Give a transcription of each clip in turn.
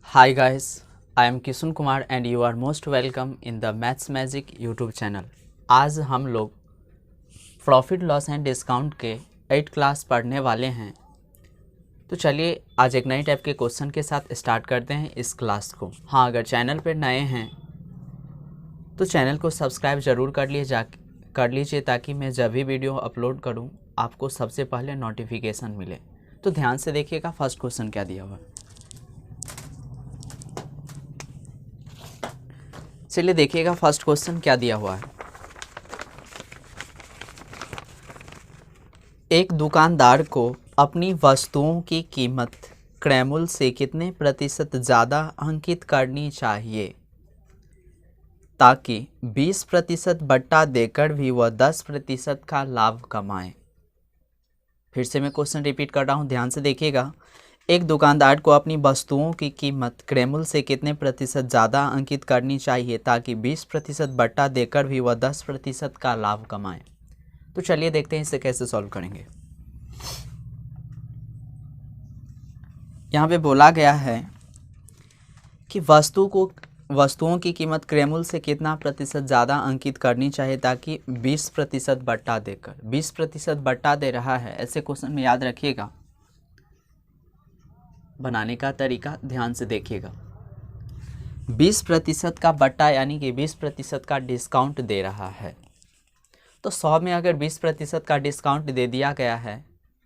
Hi guys, I am Kisun Kumar and you are most welcome in the Maths Magic YouTube channel। आज हम लोग profit loss and discount के 8 class पढ़ने वाले हैं। तो चलिए आज एक नई टाइप के क्वेश्चन के साथ स्टार्ट करते हैं इस क्लास को। हाँ, अगर चैनल पर नए हैं तो चैनल को सब्सक्राइब ज़रूर कर लीजिए ताकि मैं जब भी वीडियो अपलोड करूँ आपको सबसे पहले नोटिफिकेशन मिले। तो ध्यान से देखिएगा फर्स्ट क्वेश्चन क्या दिया हुआ है। चलिए देखिएगा फर्स्ट क्वेश्चन क्या दिया हुआ है। एक दुकानदार को अपनी वस्तुओं की कीमत क्रय से कितने प्रतिशत ज़्यादा अंकित करनी चाहिए ताकि 20% बट्टा देकर भी वह 10% का लाभ कमाए। फिर से मैं क्वेश्चन रिपीट कर रहा हूँ, ध्यान से देखिएगा। एक दुकानदार को अपनी वस्तुओं की कीमत क्रय से कितने प्रतिशत ज़्यादा अंकित करनी चाहिए ताकि 20% बट्टा देकर भी वह 10% का लाभ कमाए। तो चलिए देखते हैं इसे कैसे सॉल्व करेंगे। यहाँ पे बोला गया है कि वस्तुओं की कीमत क्रय से कितना प्रतिशत ज़्यादा अंकित करनी चाहिए ताकि 20% बट्टा देकर 20% बट्टा दे रहा है। ऐसे क्वेश्चन में याद रखिएगा, बनाने का तरीका ध्यान से देखिएगा। 20% का बट्टा यानी कि 20% का डिस्काउंट दे रहा है। तो 100 में अगर 20% का डिस्काउंट दे दिया गया है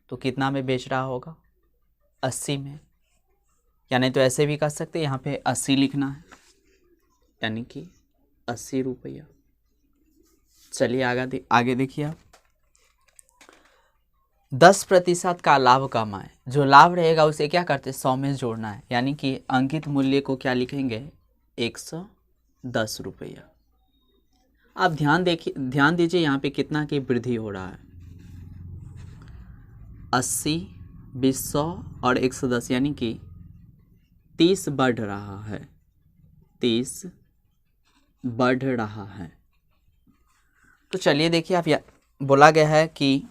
तो कितना में बेच रहा होगा? 80 में। यानी तो ऐसे भी कर सकते हैं, यहाँ पे 80 लिखना है यानी कि 80 रुपया। चलिए आगे देखिए आप। 10% का लाभ कमाए। जो लाभ रहेगा उसे क्या करते हैं? 100 में जोड़ना है यानी कि अंकित मूल्य को क्या लिखेंगे? 110 रुपया। आप ध्यान दीजिए यहाँ पे कितना की वृद्धि हो रहा है। 80, 200 और 110 यानी कि 30 बढ़ रहा है। 30 बढ़ रहा है। तो चलिए देखिए आप, बोला गया है कि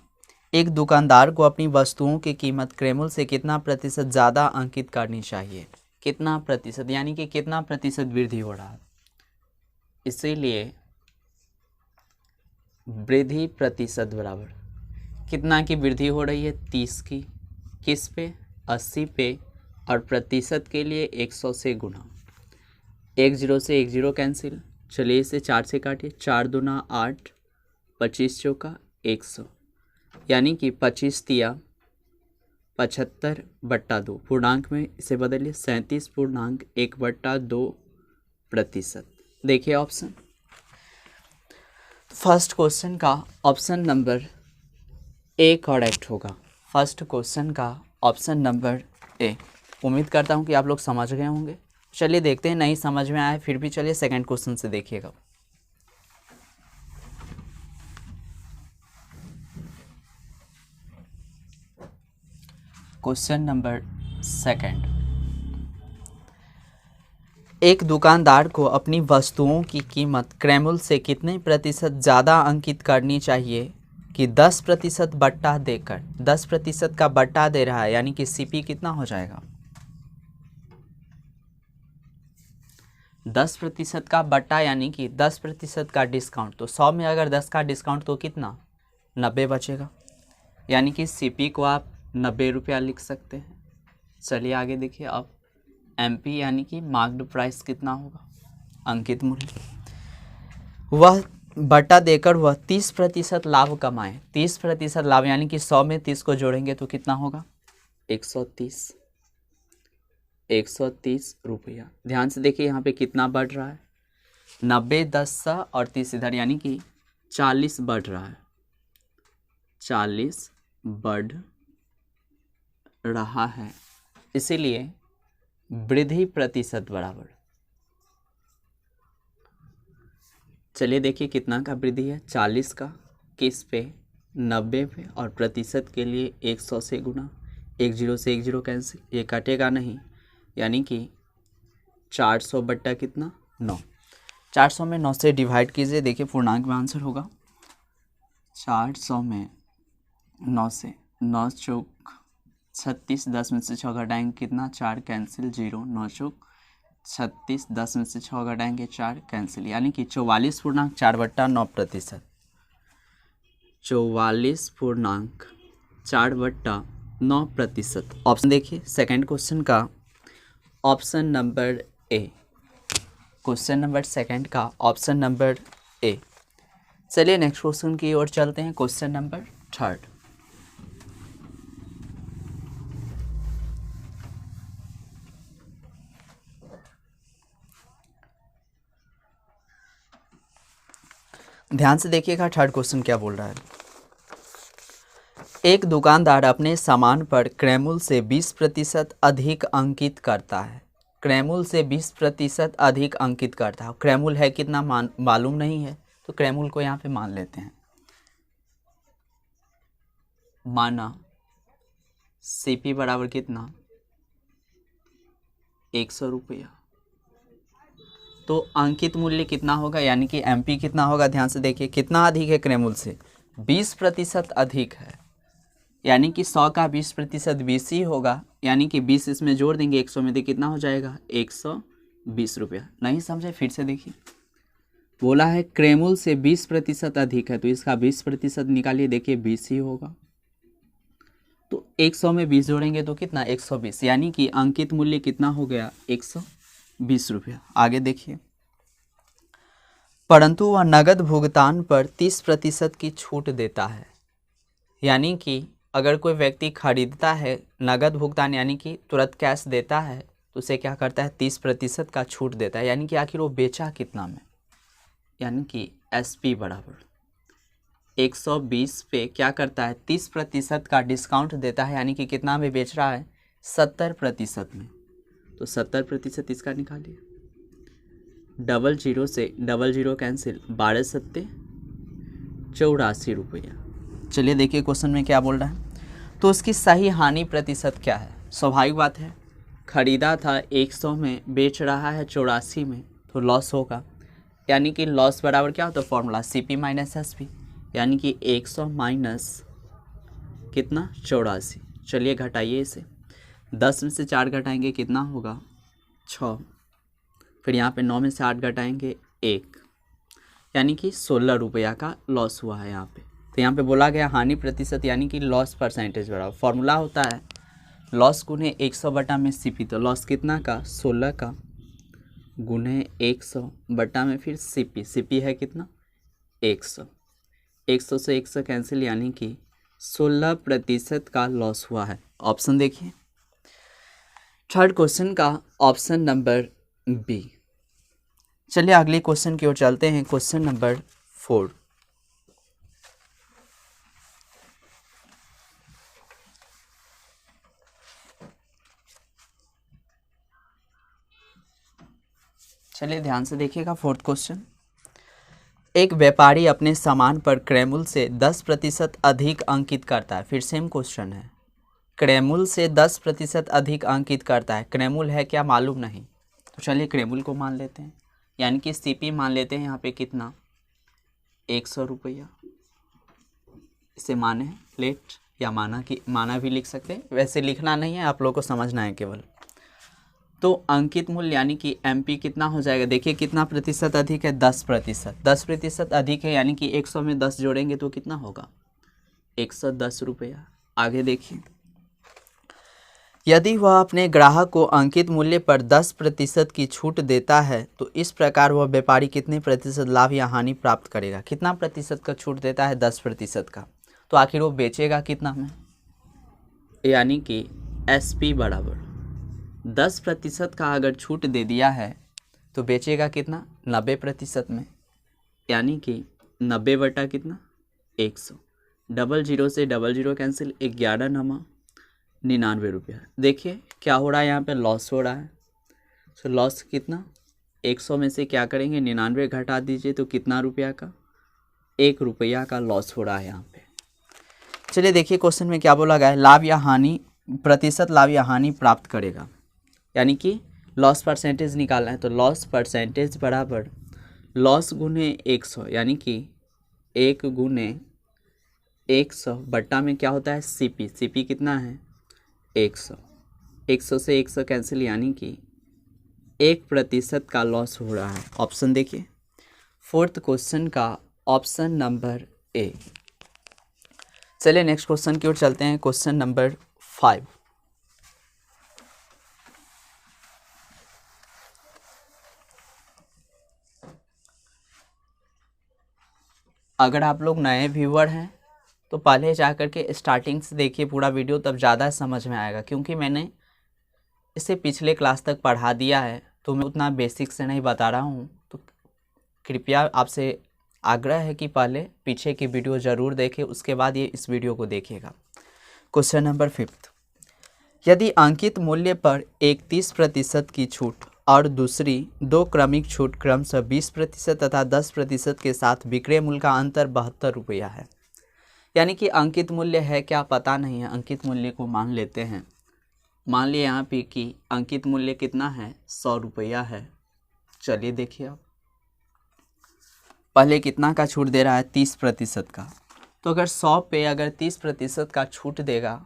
एक दुकानदार को अपनी वस्तुओं की कीमत क्रय से कितना प्रतिशत ज़्यादा अंकित करनी चाहिए। कितना प्रतिशत यानी कि कितना प्रतिशत वृद्धि हो रहा है। इसीलिए वृद्धि प्रतिशत बराबर कितना की वृद्धि हो रही है? 30 की। किस पे? 80 पे। और प्रतिशत के लिए 100 से गुना। 10 से 10 कैंसिल। चलिए इसे 4 से काटिए। 4 दूना 8, 25 चौका 100 यानी कि 25 तिया 75 बट्टा 2। पूर्णांक में इसे बदलिए 37.1/2%। देखिए ऑप्शन, फर्स्ट क्वेश्चन का ऑप्शन नंबर ए करेक्ट होगा। फर्स्ट क्वेश्चन का ऑप्शन नंबर ए। उम्मीद करता हूँ कि आप लोग समझ गए होंगे। चलिए देखते हैं, नहीं समझ में आए फिर भी चलिए सेकंड क्वेश्चन से देखिएगा। Question number second. एक दुकानदार को अपनी वस्तुओं की कीमत क्रय से कितने प्रतिशत ज़्यादा अंकित करनी चाहिए कि 10% बट्टा देकर 10% का बट्टा दे रहा है यानी कि सीपी कितना हो जाएगा? 10% का बट्टा यानी कि 10% का डिस्काउंट। तो 100 में अगर 10 का डिस्काउंट तो कितना? 90 बचेगा यानी कि सीपी को आप 90 रुपया लिख सकते हैं। चलिए आगे देखिए अब। एमपी यानी कि मार्क्ड प्राइस कितना होगा? अंकित मूल्य। वह बट्टा देकर वह 30% लाभ कमाए। 30% लाभ यानी कि 100 में 30 को जोड़ेंगे तो कितना होगा? 130 रुपया। ध्यान से देखिए यहाँ पे कितना बढ़ रहा है। 90, 10 और 30 इधर यानी कि 40 बढ़ रहा है। 40 बढ़ रहा है, इसीलिए वृद्धि प्रतिशत बराबर। चलिए देखिए कितना का वृद्धि है? 40 का। किस पे? 90 पे। और प्रतिशत के लिए 100 से गुना। 10 से 10 कैंसिल, ये कटेगा नहीं यानी कि 400 बट्टा कितना? 9। 400 में 9 से डिवाइड कीजिए, देखिए पूर्णांक में आंसर होगा। 400 में 9 से 9 चौक 36, 10 में से 6 घटाएंगे कितना? 4 कैंसिल, 0, 9 चौक 36, 10 में से 6 घटाएंगे 4, कैंसिल, यानी कि 44.4/9%। 44.4/9%। ऑप्शन देखिए सेकंड क्वेश्चन का, option number A. Question number second का ऑप्शन नंबर ए। चलिए नेक्स्ट क्वेश्चन की ओर चलते हैं, क्वेश्चन नंबर थर्ड। ध्यान से देखिएगा थर्ड क्वेश्चन क्या बोल रहा है। एक दुकानदार अपने सामान पर क्रयमूल्य से 20% अधिक अंकित करता है। क्रयमूल्य से 20% अधिक अंकित करता है। क्रयमूल्य है कितना मालूम नहीं है, तो क्रयमूल्य को यहाँ पे मान लेते हैं। माना सीपी बराबर कितना, 100 रुपया। तो अंकित मूल्य कितना होगा, यानी कि एमपी कितना होगा। ध्यान से देखिए कितना अधिक है क्रयमूल्य से, 20% अधिक है, यानी कि 100 का 20% 20 ही होगा, यानी कि 20 इसमें जोड़ देंगे 100 में, तो कितना हो जाएगा 120 रुपया। नहीं समझे, फिर से देखिए। बोला है क्रयमूल्य से 20% अधिक है, तो इसका 20% निकालिए, देखिए 20 ही होगा। तो 100 में 20 जोड़ेंगे तो कितना 120, यानी कि अंकित मूल्य कितना हो गया 120 रुपया। आगे देखिए, परंतु वह नगद भुगतान पर 30% की छूट देता है। यानी कि अगर कोई व्यक्ति खरीदता है नगद भुगतान, यानी कि तुरंत कैश देता है, तो उसे क्या करता है 30% का छूट देता है। यानी कि आखिर वो बेचा कितना में, यानी कि एसपी बराबर 120 पे क्या करता है 30% का डिस्काउंट देता है, यानी कि कितना में बेच रहा है 70% में। तो 70% इसका निकालिए, 00 से 00 कैंसिल, 12 सत्ते 84 रुपया। चलिए देखिए क्वेश्चन में क्या बोल रहा है। तो उसकी सही हानि प्रतिशत क्या है। स्वाभाविक बात है, खरीदा था 100 में, बेच रहा है 84 में, तो लॉस होगा। यानी कि लॉस बराबर क्या होता है फॉर्मूला, CP माइनस SP, यानी कि 100 माइनस कितना 84। चलिए घटाइए इसे, 10 में से 4 घटाएंगे कितना होगा 6, फिर यहाँ पे 9 में से 8 घटाएंगे 1, यानी कि 16 रुपया का लॉस हुआ है यहाँ पे। तो यहाँ पे बोला गया हानि प्रतिशत, यानी कि लॉस परसेंटेज बराबर, फॉर्मूला होता है लॉस गुने 100 बटा में CP। तो लॉस कितना का 16 का गुने 100 बटा में फिर CP है कितना 100, 100 से 100 कैंसिल, यानी कि 16% का लॉस हुआ है। ऑप्शन देखिए थर्ड क्वेश्चन का ऑप्शन नंबर बी। चलिए अगले क्वेश्चन की ओर चलते हैं, क्वेश्चन नंबर 4। चलिए ध्यान से देखिएगा फोर्थ क्वेश्चन। एक व्यापारी अपने सामान पर क्रयमूल्य से 10% अधिक अंकित करता है। फिर सेम क्वेश्चन है, क्रयमूल्य से 10% अधिक अंकित करता है। क्रयमूल्य है क्या मालूम नहीं, तो चलिए क्रयमूल्य को मान लेते हैं, यानी कि CP मान लेते हैं यहाँ पे कितना 100 रुपया। इसे माने लेट या माना भी लिख सकते हैं, वैसे लिखना नहीं है, आप लोग को समझना है केवल। तो अंकित मूल्य यानी कि MP कितना हो जाएगा, देखिए कितना प्रतिशत अधिक है 10%। 10% अधिक है, यानी कि 100 में 10 जोड़ेंगे तो कितना होगा 110 रुपया। आगे देखिए, यदि वह अपने ग्राहक को अंकित मूल्य पर 10% की छूट देता है, तो इस प्रकार वह व्यापारी कितने प्रतिशत लाभ या हानि प्राप्त करेगा। कितना प्रतिशत का छूट देता है 10% का, तो आखिर वो बेचेगा कितना में, यानी कि SP बराबर 10% का अगर छूट दे दिया है तो बेचेगा कितना 90% में, यानी कि 90 बटा कितना 100, 00 से 00 कैंसिल, 11 नमा 99 रुपया। देखिए क्या हो रहा है यहाँ पे लॉस हो रहा है। तो लॉस कितना 100 में से क्या करेंगे 99 घटा दीजिए, तो कितना रुपया का 1 रुपया का लॉस हो रहा है यहाँ पे। चलिए देखिए क्वेश्चन में क्या बोला गया है, लाभ या हानि प्रतिशत लाभ या हानि प्राप्त करेगा, यानी कि लॉस परसेंटेज निकालना है। तो लॉस परसेंटेज बराबर लॉस गुने 100, यानी कि 1 गुने 100 बट्टा में क्या होता है CP कितना है 100, 100 से 100 कैंसिल, यानी कि 1% का लॉस हो रहा है। ऑप्शन देखिए, फोर्थ क्वेश्चन का ऑप्शन नंबर ए। चलिए नेक्स्ट क्वेश्चन की ओर चलते हैं। Question number 5। अगर आप लोग नए व्यूअर हैं तो पहले जा कर के स्टार्टिंग से देखिए पूरा वीडियो, तब ज़्यादा समझ में आएगा, क्योंकि मैंने इसे पिछले क्लास तक पढ़ा दिया है तो मैं उतना बेसिक से नहीं बता रहा हूँ। तो कृपया आपसे आग्रह है कि पहले पीछे की वीडियो ज़रूर देखें, उसके बाद ये इस वीडियो को देखिएगा। Question number 5। यदि अंकित मूल्य पर एक 30% की छूट और दूसरी 2 क्रमिक छूट क्रमशः 20% तथा 10% के साथ विक्रय मूल्य का अंतर 72 रुपया है। यानी कि अंकित मूल्य है क्या पता नहीं है, अंकित मूल्य को मान लेते हैं। मान लिया यहाँ पे कि अंकित मूल्य कितना है, 100 रुपया है। चलिए देखिए, आप पहले कितना का छूट दे रहा है, 30% का। तो अगर 100 पे अगर 30% का छूट देगा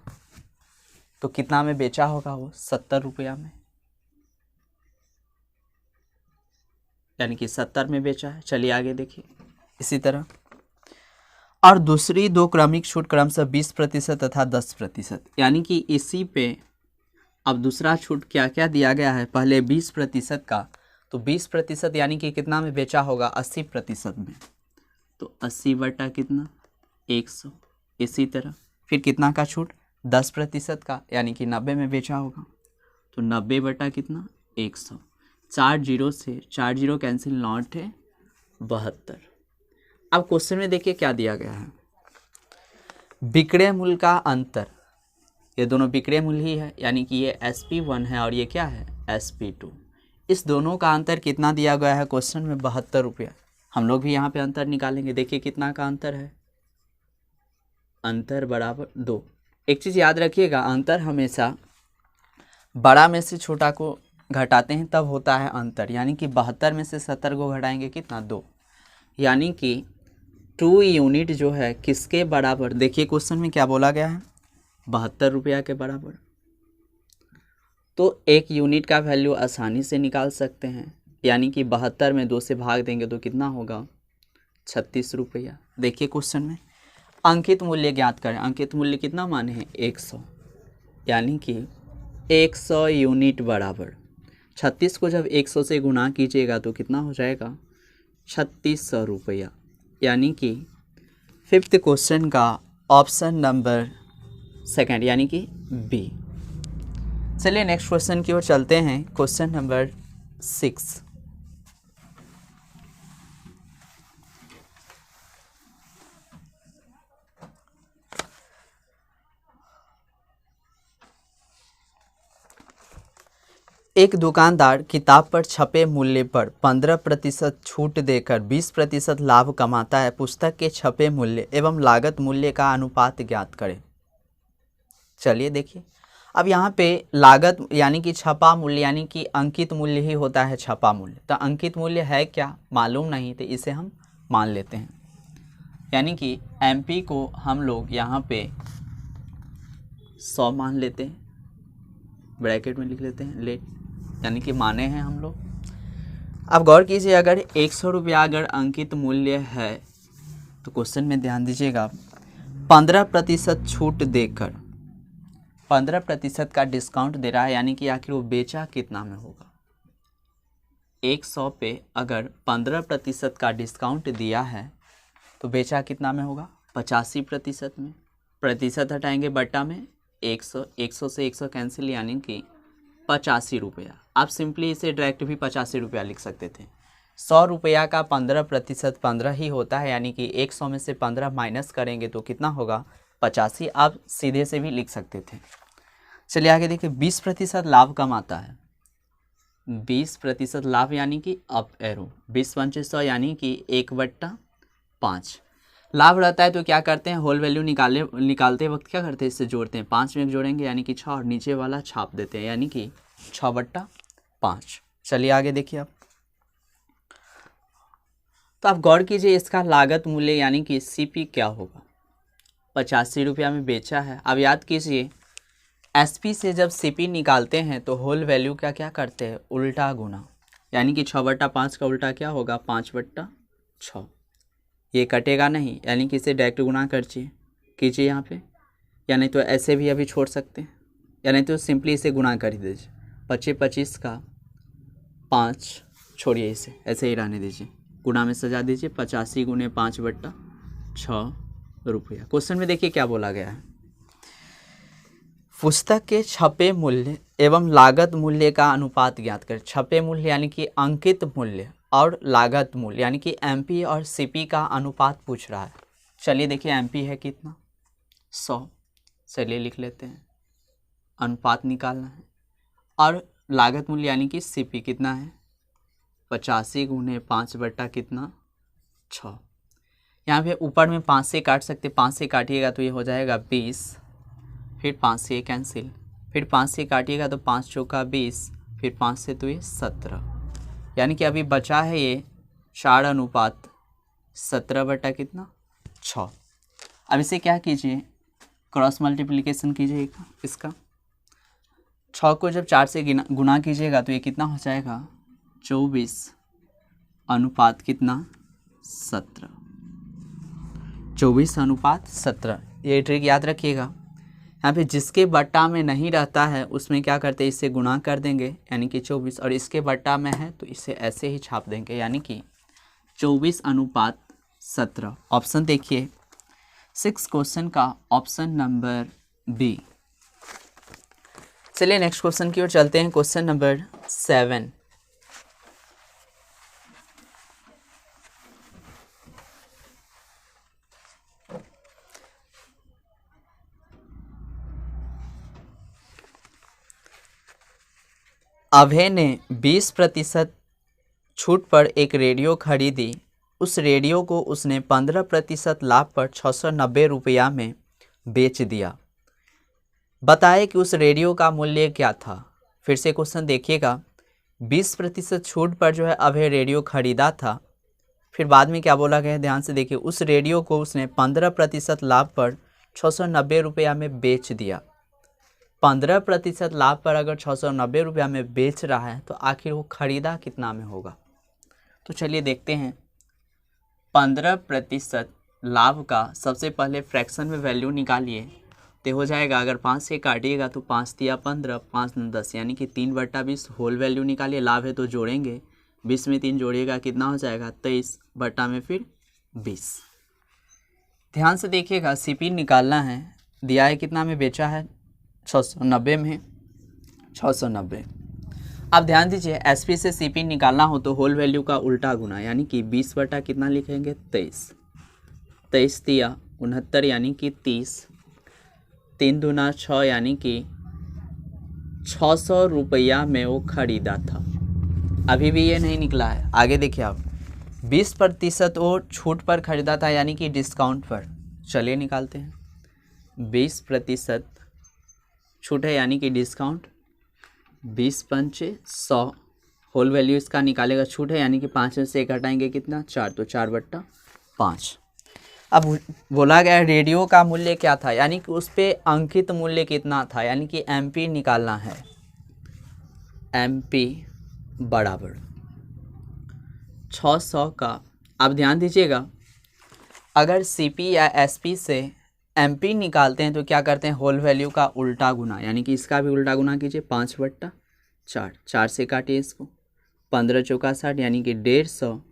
तो कितना में बेचा होगा वो, 70 रुपया में, यानी कि 70 में बेचा है। चलिए आगे देखिए। इसी तरह और दूसरी 2 क्रमिक छूट क्रमशः 20% तथा 10%, यानी कि इसी पे अब दूसरा छूट क्या क्या दिया गया है, पहले 20% का, तो 20% यानी कि कितना में बेचा होगा, 80% में। तो 80 बटा कितना, 100। इसी तरह फिर कितना का छूट, 10% का, यानी कि 90 में बेचा होगा। तो 90 बटा कितना, 100। 4 जीरो से 4 जीरो कैंसिल, 9 है 72। अब क्वेश्चन में देखिए क्या दिया गया है, विक्रय मूल्य का अंतर। ये दोनों विक्रय मूल्य ही है, यानी कि ये SP1 है और ये क्या है, SP2। इस दोनों का अंतर कितना दिया गया है क्वेश्चन में, 72 रुपया। हम लोग भी यहाँ पे अंतर निकालेंगे। देखिए कितना का अंतर है, अंतर बराबर 2। एक चीज़ याद रखिएगा, अंतर हमेशा बड़ा में से छोटा को घटाते हैं तब होता है अंतर। यानी कि 72 में से 70 को घटाएंगे कितना, 2। यानी कि 2 यूनिट जो है किसके बराबर, देखिए क्वेश्चन में क्या बोला गया है, 72 रुपया के बराबर। तो 1 यूनिट का वैल्यू आसानी से निकाल सकते हैं, यानी कि 72 में 2 से भाग देंगे तो कितना होगा, 36 रुपया। देखिए क्वेश्चन में अंकित मूल्य ज्ञात करें। अंकित मूल्य कितना माने हैं, 100, यानी कि 100 यूनिट बराबर 36 को जब 100 से गुना कीजिएगा तो कितना हो जाएगा, 3600 रुपया। यानी कि 5th क्वेश्चन का ऑप्शन नंबर 2 यानी कि बी। चलिए नेक्स्ट क्वेश्चन की ओर चलते हैं। Question number 6। एक दुकानदार किताब पर छपे मूल्य पर 15% छूट देकर 20% लाभ कमाता है। पुस्तक के छपे मूल्य एवं लागत मूल्य का अनुपात ज्ञात करें। चलिए देखिए, अब यहाँ पे लागत यानी कि छपा मूल्य, यानी कि अंकित मूल्य ही होता है छपा मूल्य। तो अंकित मूल्य है क्या मालूम नहीं, तो इसे हम मान लेते हैं। यानी कि MP को हम लोग यहाँ पे 100 मान लेते हैं, ब्रैकेट में लिख लेते हैं लेट, यानी कि माने हैं हम लोग। अब गौर कीजिए, अगर 100 रुपया अगर अंकित मूल्य है तो क्वेश्चन में ध्यान दीजिएगा, 15% छूट देकर 15% का डिस्काउंट दे रहा है, यानी कि आखिर वो बेचा कितना में होगा। 100 पे अगर 15% का डिस्काउंट दिया है तो बेचा कितना में होगा, 85% में। प्रतिशत हटाएंगे बट्टा में 100, 100 से 100 कैंसिल, यानी कि 85 रुपया। आप सिंपली इसे डायरेक्ट भी 85 रुपया लिख सकते थे। 100 रुपया का 15% 15 ही होता है, यानी कि 100 में से 15 माइनस करेंगे तो कितना होगा, 85। आप सीधे से भी लिख सकते थे। चलिए आगे देखिए, 20% लाभ कमाता है। 20% लाभ यानी कि अप एरो, 20 पंचे 100 यानी कि 1/5 लाभ रहता है। तो क्या करते हैं, होल वैल्यू निकालते वक्त क्या करते हैं, इससे जोड़ते हैं। 5 में जोड़ेंगे यानी कि 6 और नीचे वाला छाप देते हैं, यानी कि 6/5। चलिए आगे देखिए आप। तो आप गौर कीजिए, इसका लागत मूल्य यानी कि CP क्या होगा, 85 रुपया में बेचा है। अब याद कीजिए, एसपी से जब सीपी निकालते हैं तो होल वैल्यू का क्या करते हैं, उल्टा गुना, यानी कि 6/5 का उल्टा क्या होगा, 5/6। ये कटेगा नहीं, यानी कि इसे डायरेक्ट गुना कीजिए यहाँ पे, या नहीं तो ऐसे भी अभी छोड़ सकते हैं, या नहीं तो सिंपली इसे गुना कर दीजिए। 25 का 5 छोड़िए, इसे ऐसे ही रहने दीजिए, गुना में सजा दीजिए। 85 गुने 5/6 रुपया। क्वेश्चन में देखिए क्या बोला गया है, पुस्तक के छपे मूल्य एवं लागत मूल्य का अनुपात ज्ञात करें। छपे मूल्य यानी कि अंकित मूल्य और लागत मूल्य यानी कि एमपी और सीपी का अनुपात पूछ रहा है। चलिए देखिए एमपी है कितना, 100, चलिए लिख लेते हैं, अनुपात निकालना है। और लागत मूल्य यानी कि सीपी कितना है, 85 गुने 5/6। यहाँ पे ऊपर में 5 से काट सकते, 5 से काटिएगा तो ये हो जाएगा 20, फिर 5 से कैंसिल, फिर 5 से काटिएगा तो 5 चौका 20, फिर 5 से तो ये 17, यानी कि अभी बचा है ये 4:17/6। अब इसे क्या कीजिए, क्रॉस मल्टीप्लिकेशन कीजिए इसका। 6 को जब 4 से गुना कीजिएगा तो ये कितना हो जाएगा, 24 अनुपात कितना, 17। 24:17। ये ट्रिक याद रखिएगा। यहाँ पे जिसके बट्टा में नहीं रहता है उसमें क्या करते हैं, इससे गुना कर देंगे यानी कि 24, और इसके बट्टा में है तो इसे ऐसे ही छाप देंगे यानी कि 24:17। ऑप्शन देखिए 6 क्वेश्चन का ऑप्शन नंबर बी। चलिए नेक्स्ट क्वेश्चन की ओर चलते हैं। Question number 7। अभय ने 20% छूट पर एक रेडियो खरीदी। उस रेडियो को उसने 15% लाभ पर 690 रुपया में बेच दिया। बताए कि उस रेडियो का मूल्य क्या था। फिर से क्वेश्चन देखिएगा, 20% छूट पर जो है अभय रेडियो खरीदा था, फिर बाद में क्या बोला गया है, ध्यान से देखिए। उस रेडियो को उसने 15% लाभ पर 690 रुपया में बेच दिया। 15% लाभ पर अगर 690 रुपया में बेच रहा है तो आखिर वो खरीदा कितना में होगा। तो चलिए देखते हैं। 15% लाभ का सबसे पहले फ्रैक्शन में वैल्यू निकालिए तो हो जाएगा, अगर 5 से काटिएगा तो 5 तिया 15, 5 9 10, यानी कि 3/20 होल वैल्यू निकालिए। लाभ है तो जोड़ेंगे, 20 में 3 जोड़िएगा कितना हो जाएगा, 23 बट्टा में फिर 20। ध्यान से देखिएगा, सीपी निकालना है, दिया है कितना में बेचा है, 690 में, 690। अब ध्यान दीजिए, एसपी से सीपी निकालना हो तो होल वैल्यू का उल्टा गुना, यानी कि 20 बटा कितना लिखेंगे, 23। 23 तिया 69 यानी कि 30, 3 दूना 6 यानी कि 600 रुपया में वो खरीदा था। अभी भी ये नहीं निकला है, आगे देखिए आप। 20% वो छूट पर खरीदा था यानी कि डिस्काउंट पर। चलिए निकालते हैं। 20% छूट है यानी कि डिस्काउंट, 20 पंचे 100, होल वैल्यू इसका निकालेगा, छूट है यानी कि 5 से घटाएंगे कितना, 4, तो 4/5। अब बोला गया रेडियो का मूल्य क्या था, यानी कि उस पर अंकित मूल्य कितना था, यानी कि एमपी निकालना है। एमपी बराबर 600 का। अब ध्यान दीजिएगा, अगर सीपी या एसपी से एमपी निकालते हैं तो क्या करते हैं, होल वैल्यू का उल्टा गुना, यानी कि इसका भी उल्टा गुना कीजिए। 5/4, 4 से काटिए इसको, 15 चौका 60 यानी कि 150।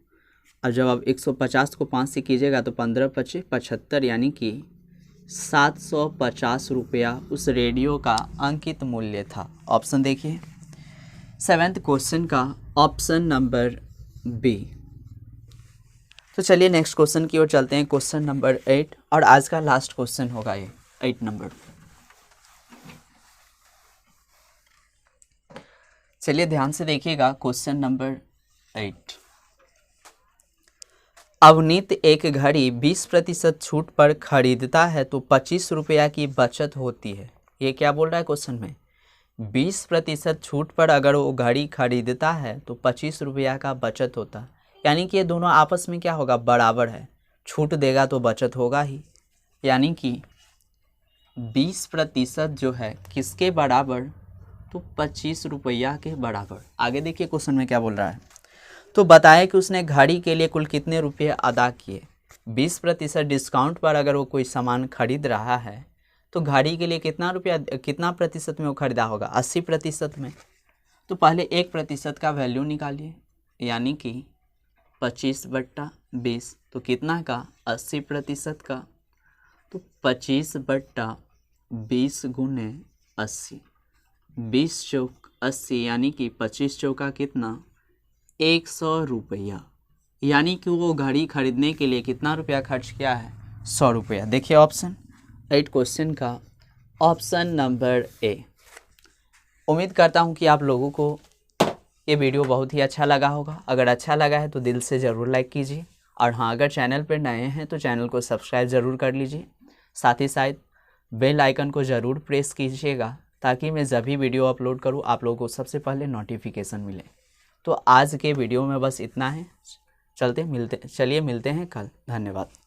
और जब आप 150 को 5 से कीजिएगा तो 15 पचे 75 यानी कि 750 रुपया उस रेडियो का अंकित मूल्य था। ऑप्शन देखिए 7th क्वेश्चन का ऑप्शन नंबर बी। तो चलिए नेक्स्ट क्वेश्चन की ओर चलते हैं। क्वेश्चन नंबर 8 और आज का लास्ट क्वेश्चन होगा ये 8 नंबर। चलिए ध्यान से देखिएगा क्वेश्चन नंबर 8। अवनीत एक घड़ी 20% छूट पर खरीदता है तो 25 रुपया की बचत होती है। ये क्या बोल रहा है क्वेश्चन में, 20% छूट पर अगर वो घड़ी खरीदता है तो 25 रुपया का बचत होता है, यानी कि ये दोनों आपस में क्या होगा, बराबर है। छूट देगा तो बचत होगा ही, यानी कि 20% जो है किसके बराबर, तो 25 रुपया के बराबर। आगे देखिए क्वेश्चन में क्या बोल रहा है, तो बताया कि उसने घड़ी के लिए कुल कितने रुपये अदा किए। 20% डिस्काउंट पर अगर वो कोई सामान खरीद रहा है तो घड़ी के लिए कितना रुपया, कितना प्रतिशत में वो खरीदा होगा, 80% में। तो पहले 1% का वैल्यू निकालिए, यानी कि 25/20, तो कितना का, 80% का। तो 25/20 गुने 80, 20 चौक 80, यानी कि 25 चौका कितना, 100 रुपया। यानी कि वो घड़ी खरीदने के लिए कितना रुपया खर्च किया है, 100 रुपया। देखिए ऑप्शन 8 क्वेश्चन का ऑप्शन नंबर ए। उम्मीद करता हूँ कि आप लोगों को ये वीडियो बहुत ही अच्छा लगा होगा। अगर अच्छा लगा है तो दिल से ज़रूर लाइक कीजिए, और हाँ, अगर चैनल पर नए हैं तो चैनल को सब्सक्राइब ज़रूर कर लीजिए। साथ ही साथ बेल आइकन को ज़रूर प्रेस कीजिएगा, ताकि मैं जब भी वीडियो अपलोड करूँ आप लोगों को सबसे पहले नोटिफिकेशन मिले। तो आज के वीडियो में बस इतना है। चलिए मिलते हैं कल। धन्यवाद।